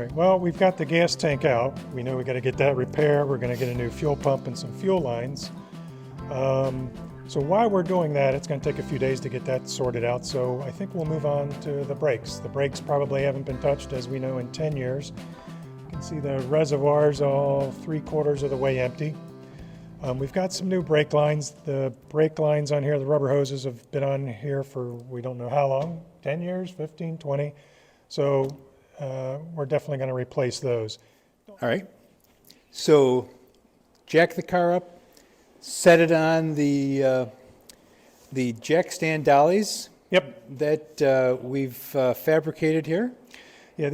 Right, well, we've got the gas tank out. We know we got to get that repaired. We're going to get a new fuel pump and some fuel lines. So while we're doing that, it's going to take a few days to get that sorted out. So I think we'll move on to the brakes. The brakes probably haven't been touched, as we know, in 10 years. You can see the reservoir's all 3/4 of the way empty. We've got some new brake lines. The brake lines on here, the rubber hoses, have been on here for we don't know how long, 10 years, 15, 20. So we're definitely going to replace those. All right. So jack the car up, set it on the jack stand dollies. Yep. That we've fabricated here. Yeah,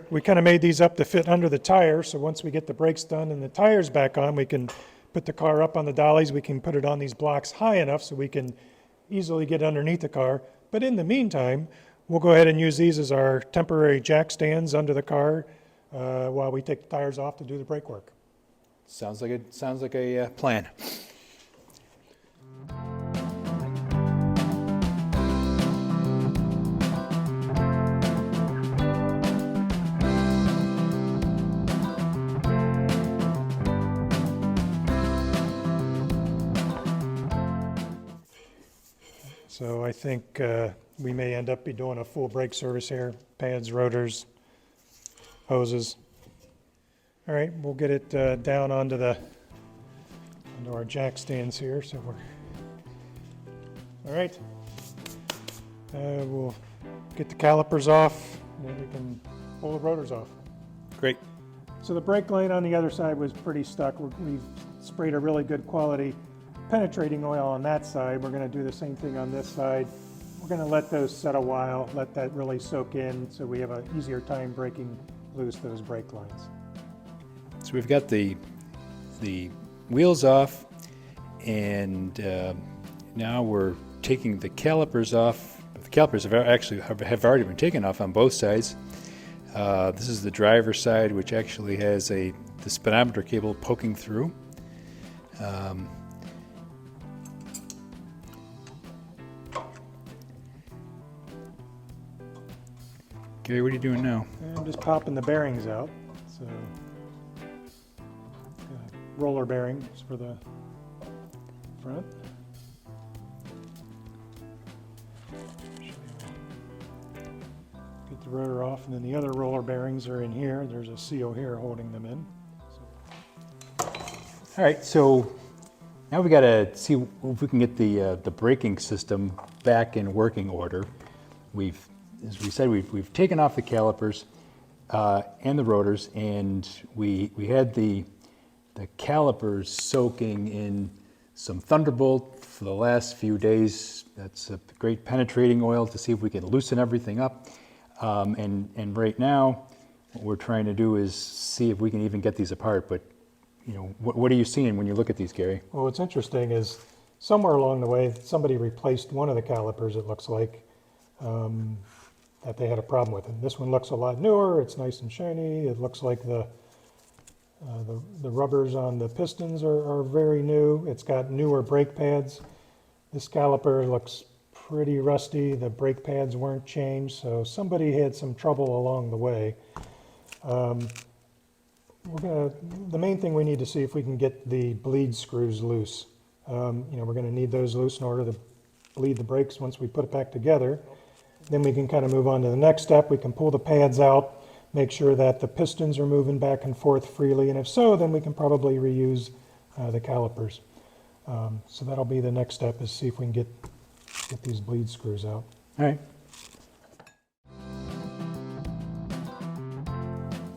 we kind of made these up to fit under the tire. So once we get the brakes done and the tires back on, we can put the car up on the dollies. We can put it on these blocks high enough so we can easily get underneath the car. But in the meantime, we'll go ahead and use these as our temporary jack stands under the car while we take the tires off to do the brake work. Sounds like a plan. So I think we may end up doing a full brake service here, pads, rotors, hoses. All right, we'll get it down onto our jack stands here. So all right. We'll get the calipers off, and then we can pull the rotors off. Great. So the brake line on the other side was pretty stuck. We've sprayed a really good quality penetrating oil on that side. We're going to do the same thing on this side. We're going to let those set a while, let that really soak in so we have an easier time breaking loose those brake lines. So we've got the wheels off, and now we're taking the calipers off. The calipers have already been taken off on both sides. This is the driver's side, which actually has the speedometer cable poking through. Gary, what are you doing now? I'm just popping the bearings out. So roller bearings for the front. Get the rotor off, and then the other roller bearings are in here. There's a seal here holding them in. All right, so now we got to see if we can get the braking system back in working order. As we said, we've taken off the calipers and the rotors, and we had the calipers soaking in some Thunderbolt for the last few days. That's a great penetrating oil to see if we can loosen everything up. And right now, what we're trying to do is see if we can even get these apart. But what are you seeing when you look at these, Gary? Well, what's interesting is somewhere along the way, somebody replaced one of the calipers, it looks like, that they had a problem with. And this one looks a lot newer. It's nice and shiny. It looks like the rubbers on the pistons are very new. It's got newer brake pads. This caliper looks pretty rusty. The brake pads weren't changed, so somebody had some trouble along the way. The main thing we need to see if we can get the bleed screws loose. We're going to need those loose in order to bleed the brakes once we put it back together. Then we can kind of move on to the next step. We can pull the pads out, make sure that the pistons are moving back and forth freely, and if so, then we can probably reuse the calipers. So that'll be the next step, is see if we can get these bleed screws out. All right.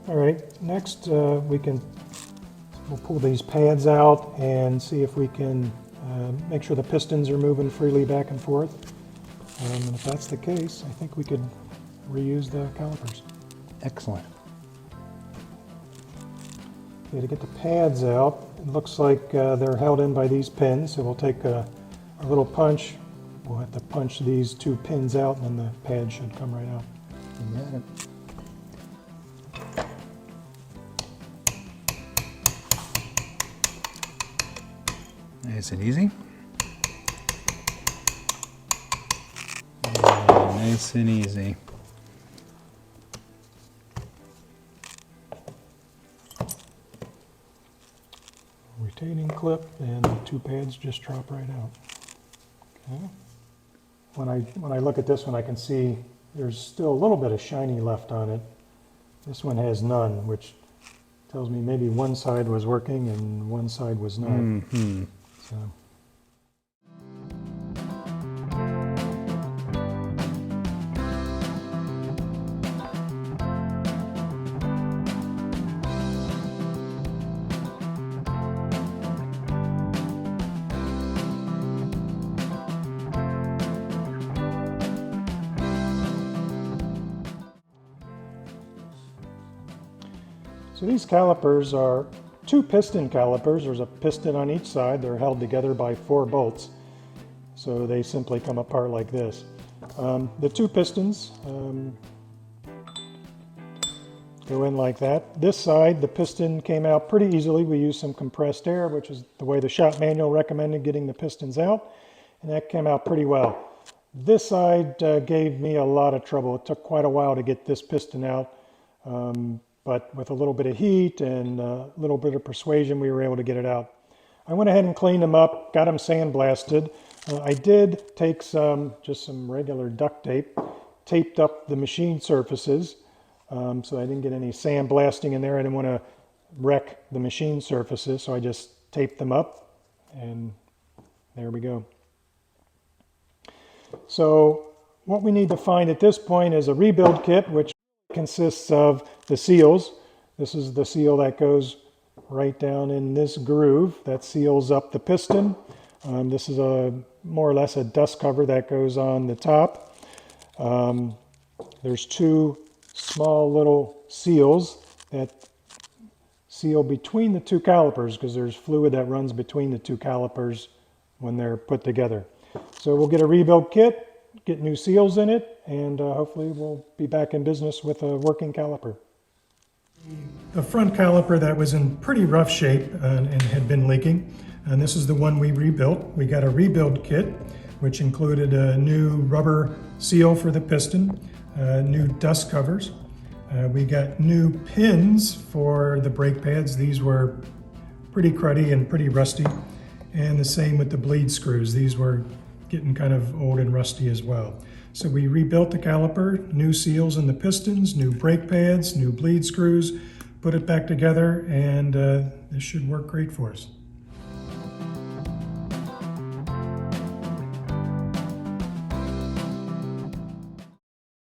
All right, next we'll pull these pads out and see if we can make sure the pistons are moving freely back and forth. And if that's the case, I think we could reuse the calipers. Excellent. Okay, to get the pads out, it looks like they're held in by these pins, so we'll take a little punch. We'll have to punch these two pins out, and then the pad should come right out. You got it. Nice and easy. Nice and easy. clip and the two pads just drop right out. Okay. When I look at this one, I can see there's still a little bit of shiny left on it. This one has none, which tells me maybe one side was working and one side was not. Mm-hmm. So. So these calipers are two piston calipers. There's a piston on each side. They're held together by 4 bolts. So they simply come apart like this. The two pistons go in like that. This side, the piston came out pretty easily. We used some compressed air, which is the way the shop manual recommended getting the pistons out. And that came out pretty well. This side gave me a lot of trouble. It took quite a while to get this piston out. But with a little bit of heat and a little bit of persuasion, we were able to get it out. I went ahead and cleaned them up, got them sandblasted. I did take just some regular duct tape, taped up the machine surfaces, so I didn't get any sandblasting in there. I didn't want to wreck the machine surfaces, so I just taped them up, and there we go. So what we need to find at this point is a rebuild kit, which consists of the seals. This is the seal that goes right down in this groove that seals up the piston. This is more or less a dust cover that goes on the top. There's 2 small little seals that seal between the 2 calipers because there's fluid that runs between the 2 calipers when they're put together. So we'll get a rebuild kit, get new seals in it, and hopefully we'll be back in business with a working caliper. The front caliper that was in pretty rough shape and had been leaking, and this is the one we rebuilt. We got a rebuild kit, which included a new rubber seal for the piston, new dust covers. We got new pins for the brake pads. These were pretty cruddy and pretty rusty, and the same with the bleed screws. These were getting kind of old and rusty as well. So we rebuilt the caliper, new seals in the pistons, new brake pads, new bleed screws, put it back together, and this should work great for us.